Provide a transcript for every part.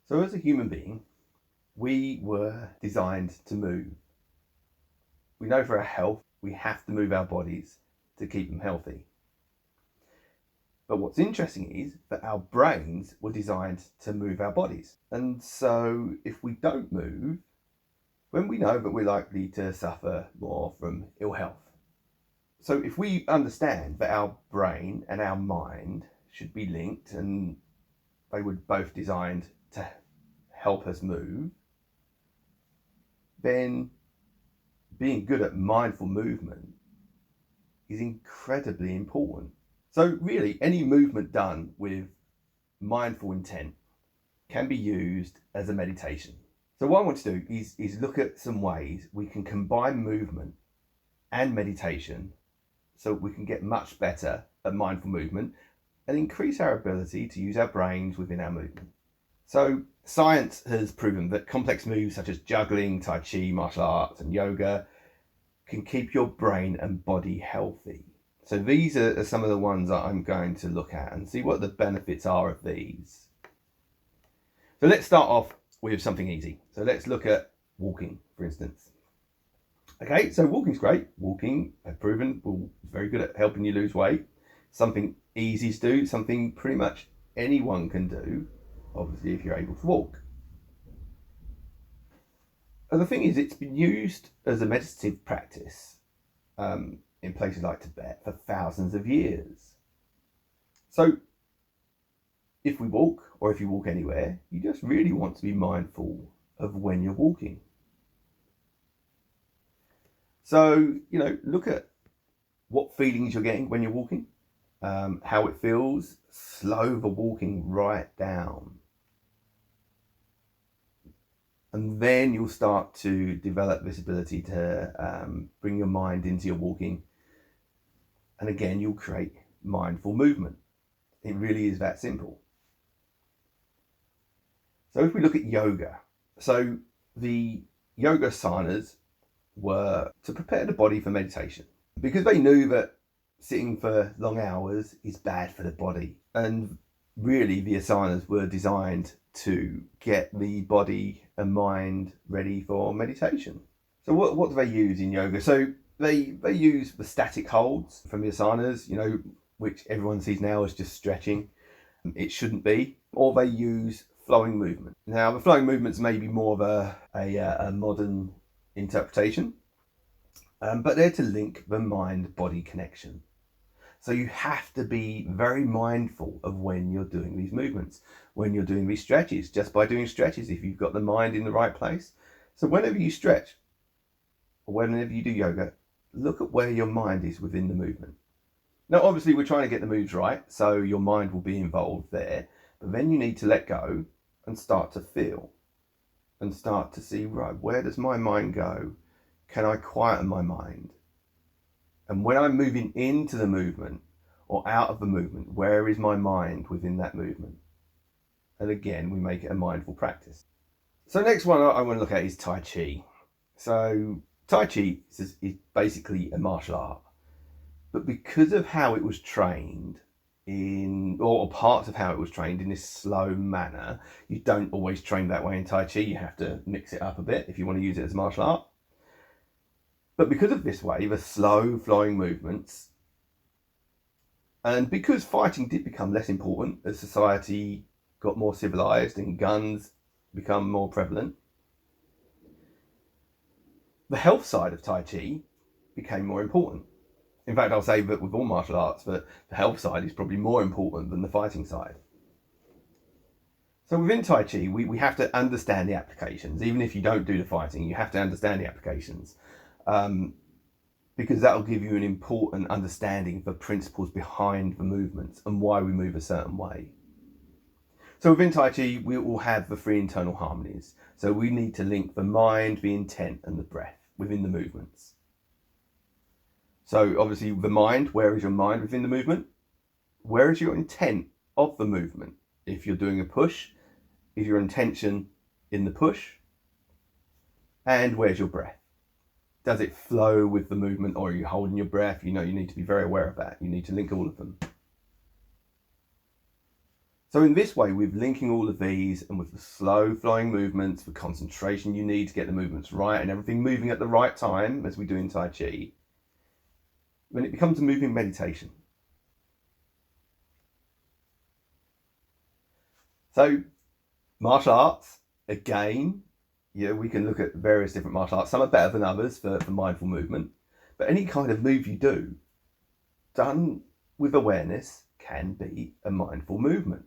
So as a human being, we were designed to move. We know for our health, we have to move our bodies to keep them healthy. But what's interesting is that our brains were designed to move our bodies. And so if we don't move, then we know that we're likely to suffer more from ill health. So if we understand that our brain and our mind should be linked and they were both designed to help us move, then being good at mindful movement is incredibly important. So really, any movement done with mindful intent can be used as a meditation. So what I want to do is look at some ways we can combine movement and meditation so we can get much better at mindful movement and increase our ability to use our brains within our movement. So science has proven that complex moves such as juggling, Tai Chi, martial arts and yoga can keep your brain and body healthy. So these are some of the ones that I'm going to look at and see what the benefits are of these. So let's start off with something easy. So let's look at walking, for instance. Okay, so walking's great. Walking, I've proven, is very good at helping you lose weight. Something easy to do, something pretty much anyone can do, obviously, if you're able to walk. And the thing is, it's been used as a meditative practice in places like Tibet for thousands of years. So if we walk, or if you walk anywhere, you just really want to be mindful of when you're walking. So, look at what feelings you're getting when you're walking, how it feels. Slow the walking right down. And then you'll start to develop this ability to bring your mind into your walking. And again, you'll create mindful movement. It really is that simple. So if we look at yoga, so the yoga asanas were to prepare the body for meditation because they knew that sitting for long hours is bad for the body. And really the asanas were designed to get the body and mind ready for meditation. So what do they use in yoga? So they use the static holds from the asanas, which everyone sees now as just stretching. It shouldn't be. Or they use flowing movement. Now the flowing movements may be more of a modern interpretation, but they're to link the mind-body connection. So you have to be very mindful of when you're doing these movements, when you're doing these stretches, just by doing stretches, if you've got the mind in the right place. So whenever you stretch, or whenever you do yoga, look at where your mind is within the movement. Now, obviously, we're trying to get the moves right, so your mind will be involved there, but then you need to let go and start to feel and start to see, right, where does my mind go? Can I quieten my mind? And when I'm moving into the movement or out of the movement, where is my mind within that movement? And again, we make it a mindful practice. So next one I want to look at is Tai Chi. So Tai Chi is basically a martial art. But because of how it was trained or parts of how it was trained in this slow manner, you don't always train that way in Tai Chi. You have to mix it up a bit if you want to use it as martial art. But because of this way, the slow flowing movements, and because fighting did become less important as society got more civilized and guns become more prevalent, the health side of Tai Chi became more important. In fact, I'll say that with all martial arts, that the health side is probably more important than the fighting side. So within Tai Chi, we have to understand the applications. Even if you don't do the fighting, you have to understand the applications. Because that will give you an important understanding of the principles behind the movements and why we move a certain way. So within Tai Chi, we will have the three internal harmonies. So we need to link the mind, the intent, and the breath within the movements. So obviously the mind, where is your mind within the movement? Where is your intent of the movement? If you're doing a push, is your intention in the push? And where's your breath? Does it flow with the movement, or are you holding your breath? You need to be very aware of that. You need to link all of them. So in this way, with linking all of these and with the slow flowing movements, the concentration you need to get the movements right and everything moving at the right time, as we do in Tai Chi, then it becomes a moving meditation. So martial arts, again, we can look at various different martial arts. Some are better than others for mindful movement, but any kind of move you do, done with awareness, can be a mindful movement.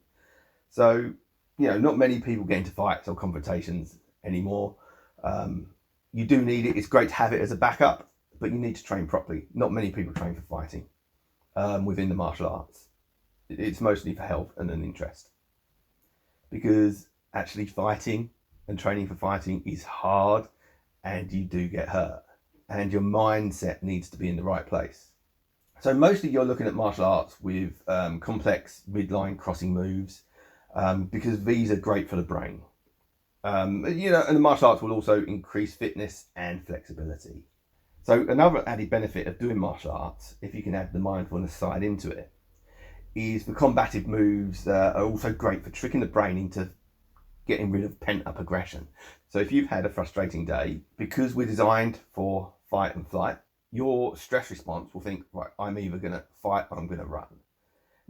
So, not many people get into fights or confrontations anymore. You do need it. It's great to have it as a backup, but you need to train properly. Not many people train for fighting within the martial arts. It's mostly for health and an interest. Because actually fighting and training for fighting is hard, and you do get hurt. And your mindset needs to be in the right place. So mostly you're looking at martial arts with complex midline crossing moves, because these are great for the brain. And the martial arts will also increase fitness and flexibility. So another added benefit of doing martial arts, if you can add the mindfulness side into it, is the combative moves are also great for tricking the brain into getting rid of pent-up aggression. So if you've had a frustrating day, because we're designed for fight and flight, your stress response will think, right, I'm either going to fight or I'm going to run.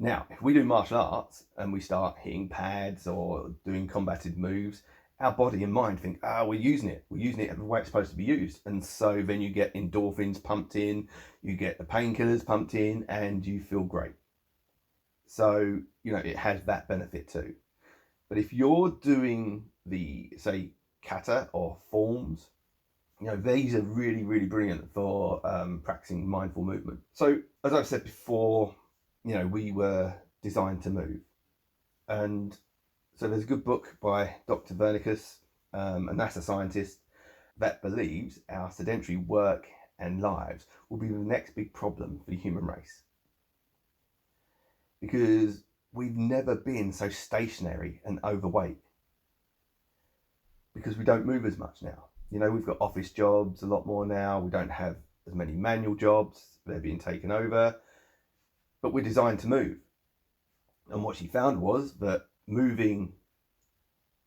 Now, if we do martial arts and we start hitting pads or doing combative moves, our body and mind think, we're using it the way it's supposed to be used. And so then you get endorphins pumped in, you get the painkillers pumped in, and you feel great. So, it has that benefit too. But if you're doing the, say, kata or forms, these are really, really brilliant for practicing mindful movement. So, as I've said before, we were designed to move. And so there's a good book by Dr. Wernicke's, a NASA scientist, that believes our sedentary work and lives will be the next big problem for the human race. Because we've never been so stationary and overweight. Because we don't move as much now. We've got office jobs a lot more now. We don't have as many manual jobs. They're being taken over. But we're designed to move. And what she found was that moving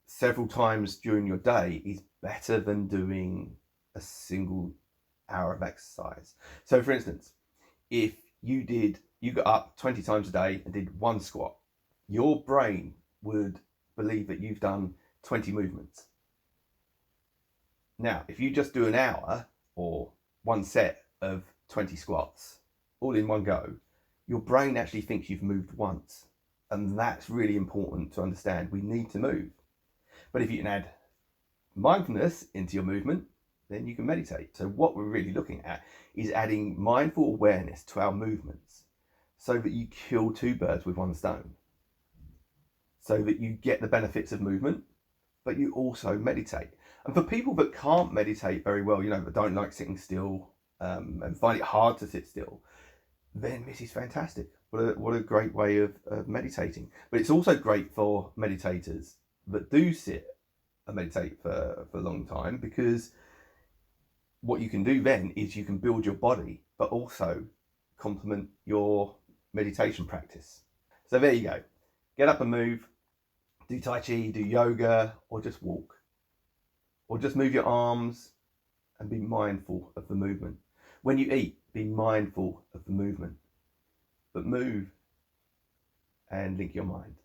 several times during your day is better than doing a single hour of exercise. So for instance, if you got up 20 times a day and did one squat, your brain would believe that you've done 20 movements. Now, if you just do an hour or one set of 20 squats all in one go, your brain actually thinks you've moved once. And that's really important to understand. We need to move. But if you can add mindfulness into your movement, then you can meditate. So what we're really looking at is adding mindful awareness to our movements so that you kill two birds with one stone. So that you get the benefits of movement, but you also meditate. And for people that can't meditate very well, that don't like sitting still and find it hard to sit still, then this is fantastic. What a great way of meditating. But it's also great for meditators that do sit and meditate for a long time, because what you can do then is you can build your body, but also complement your meditation practice. So there you go. Get up and move. Do Tai Chi, do yoga, or just walk. Or just move your arms and be mindful of the movement. When you eat, be mindful of the movement. But move and link your mind.